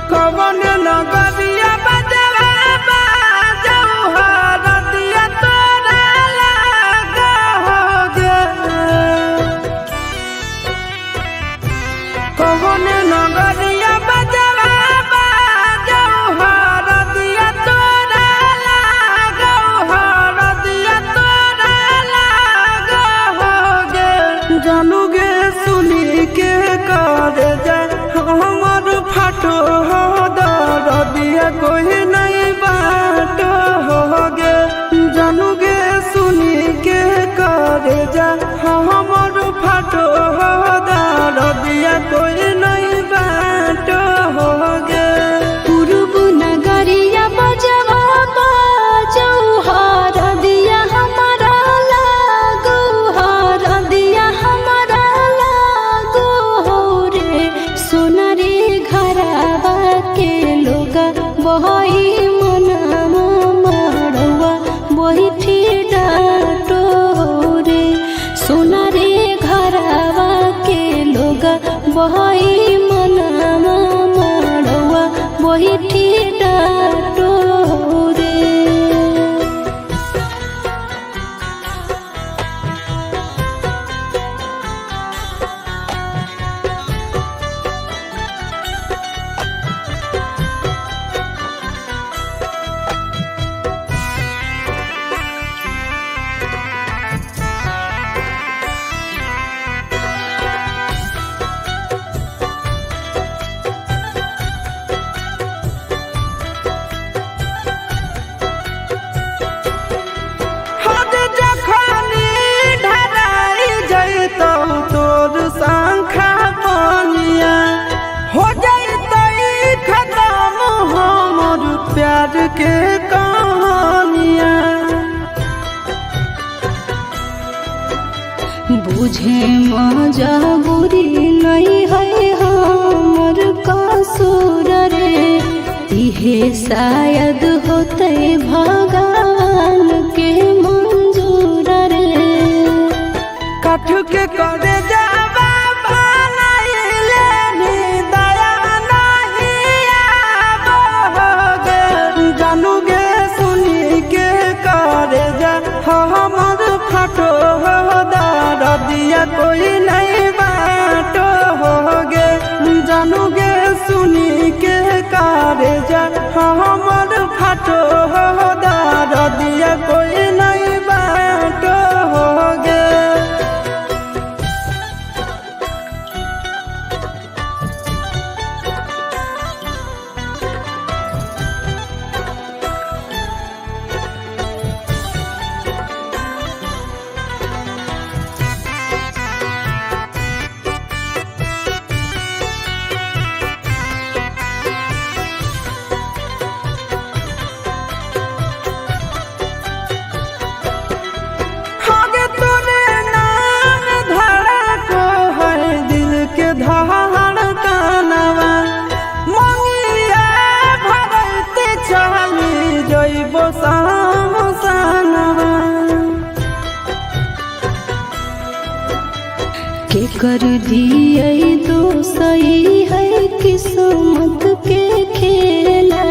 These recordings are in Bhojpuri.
कवन नगरिया बजवा बाजऊ हरदिया तोरा लागा होगे। कवन नगरिया बजवा बाजऊ हरदिया तोरा लागा हरदिया तोरा लागा होगे। जानू गे सुनी के कर जा हमर फाटो हो दरदिया कोई नहीं बाटो होगे। जानू गे सुनी के कर जा हमर फाटो हो दरदिया कोई नहीं बाटो होगे। पूर्व नगरिया बजवा बाजऊ हरदिया हमारा लागो हरदिया हमारा लागो हो रे। सोनारी घरवा के लोग बहई मनामा मड़वा बही डाटो रे। सोनारी घरवा के लोग बहई मनामा मड़वा बही डाटो रे। हद जखनी ढराई जैतौ तोर शंखा बनिया हो जैतै खत्म हमर प्यार के कहानिया। बुझे मजबूरी नहीं है हमर कसूर रे। इहे शायद होते भगवान के मंजूर रे। काठ के करे जावा बनाइले नी दया नहीं आबोगे। जानू गे सुनी के करे जा हमर फाटो हो दरदिया कोई नहीं बाटो होगे। जानू गे सुनी के करे जा हमर फाटो हो दरदिया कोई नहीं बाटो होगे। आगे तोरे नाम धड़को है दिल के धड़कनवा। मंगिया भरते चली जइबो सामसनवा। के कर दिए तो सही है किस्मत के खेला।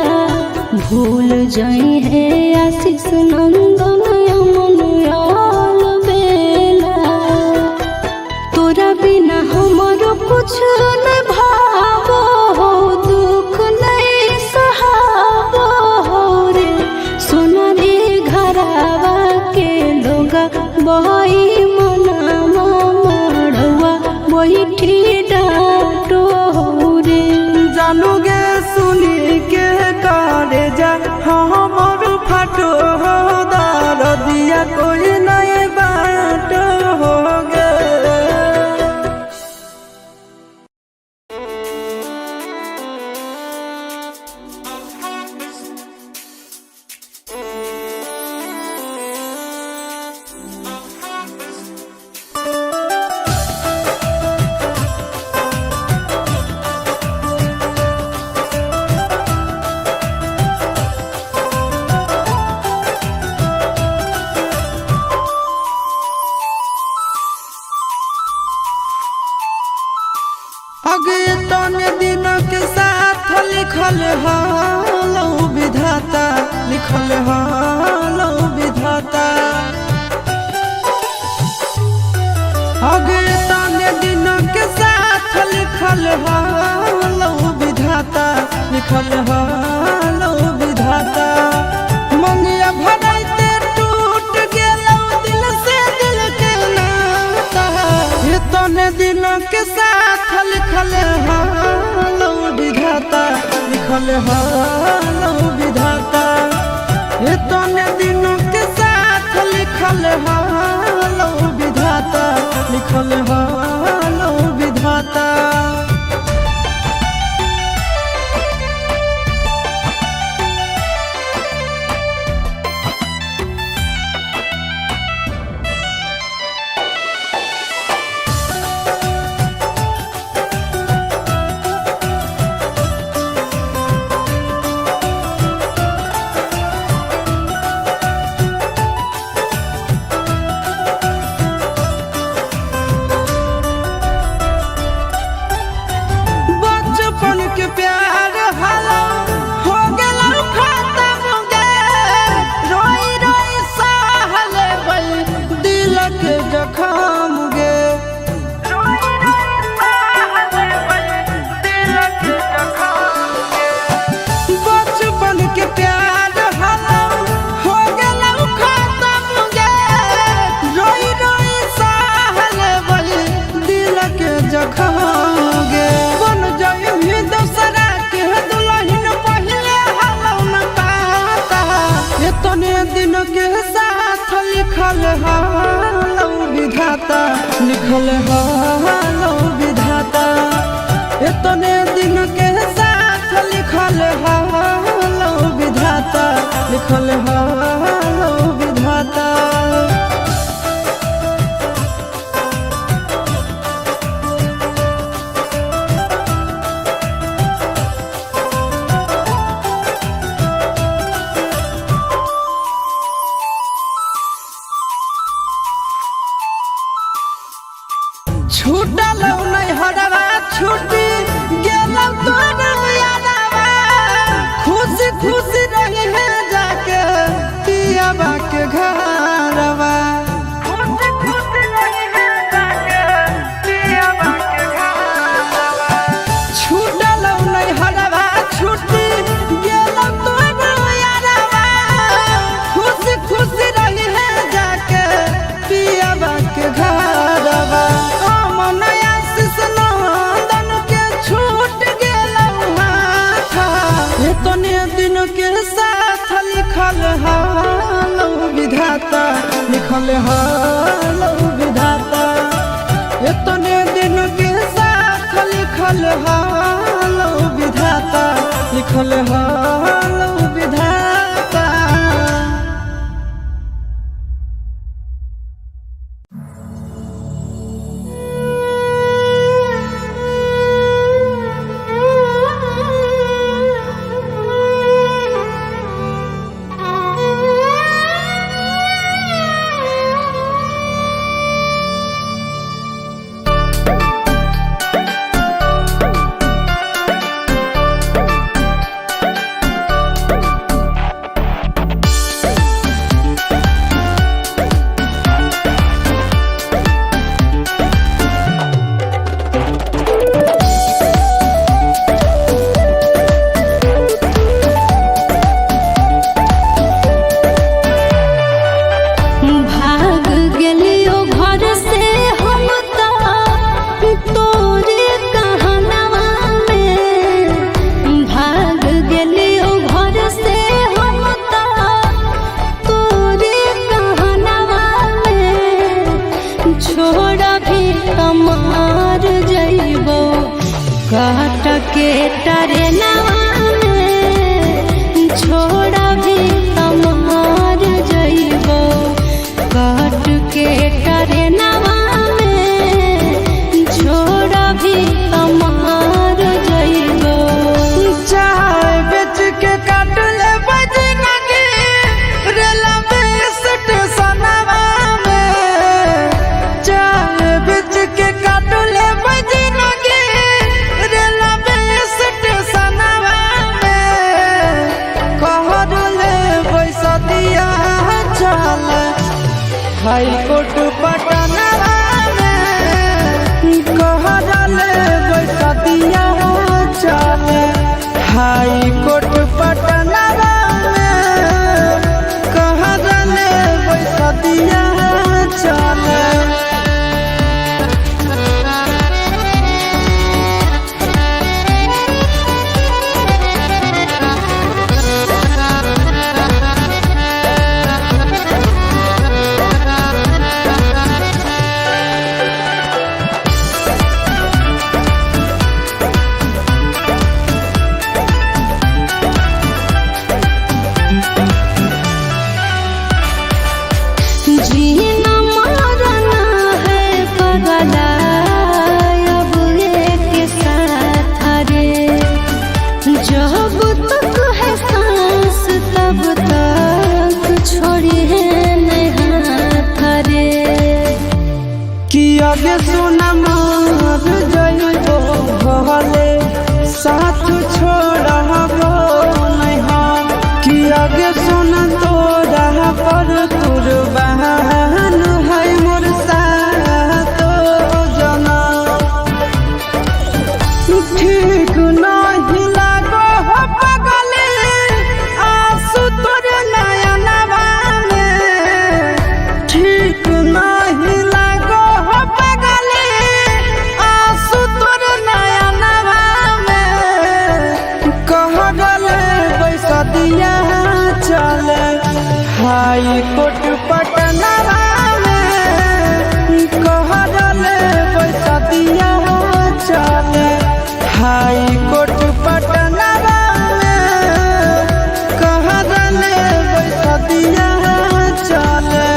भूल जाई है आशीष नंदन अमन याल बेला। तोरा बिना हमारो कुछ न भावो हो दुख नहीं सहावो हो रे। सोनारी घरवा के लोग बहई मनामा मड़वा बही डाटो रे। जानू गे सुनी के करे जा हमर फाटो हो दरदिया कोई नहीं बाटो होगे। लिखल हालो विधाता, लिखल हालो विधाता। आगे ताने दिन के साथ लिखल हालो विधाता, लिखल हालो विधाता। मंगिया भराइते टूट गेलो दिल से दिल के नाता, ये ताने दिन के साथ लिखल हालो विधाता, लिखल हालो विधाता। ये ताने दिन के साथ लिखल हालो विधाता, लिखल हालो विधाता। लिखल हालो विधाता, लिखल हालो विधाता। इतने दिन के साथ लिखल हालो विधाता, लिखल हालो विधाता। छूटल नहीं हरवा छूटी गेलौ तोर यादवा, खुशी खुशी रही है जाके पियाबा के घरवा। खुशी खुशी रही है जाके पियाबा के घरवा। छूटल नहीं हरवा छूटी गेलौ तोर यादवा, खुशी खुशी रही है जाके पियाबा के घरवा। लिखल हालो विधाता, लिखल हालो विधाता। इतने दिन के साथ लिखल हालो विधाता, लिखल हालो विधाता। के टरेनवा में छोड़ा भी तमार जइबो, काट के टरेनवा में छोड़ा भी तमार जइबो। चाय बेच के काट ले बजनगी रेलवे स्टेशनवा में, चाय बेच के काट ले बजनगी रेलवे स्टेशनवा हाई कोर्ट पटना में कहले पैसा दिया चले हाई कोर्ट पटना में कहले पैसा दिया चले।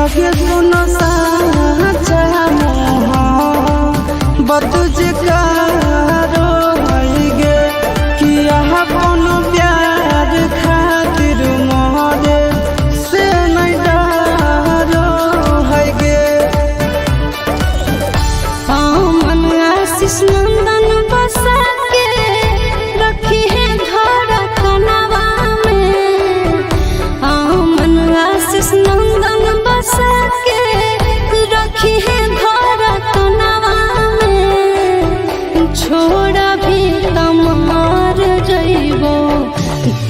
आगे सुनो साचा बतुझ कारो गे कि यहाँ कोनो प्यार खातिर मोहरे से नहीं डरो है गे। मन आशीष नंदन बसा के रखी है घर कनवा में मन आशीष नंदन बसा के रखी है घर कनवा में छोड़ा भी तमार जइबो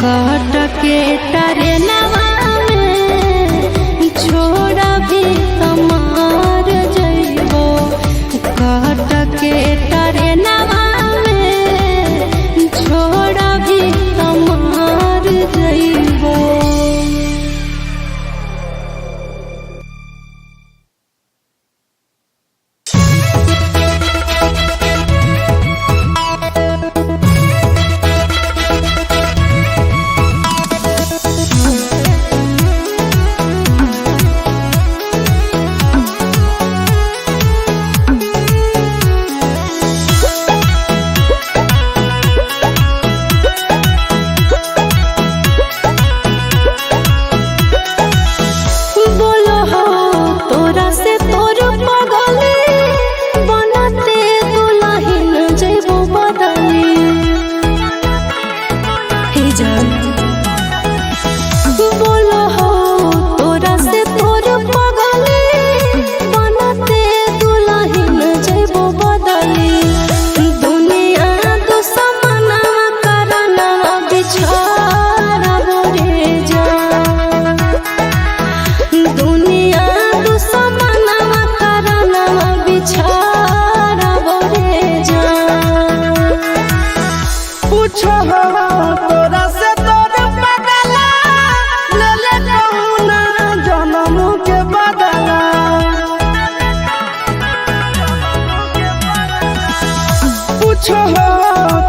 काट के तारे नवा में छोड़ा भी तमार जइबो काट के तारे नवा में छोड़ा भी तमार जइबो।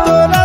तोरा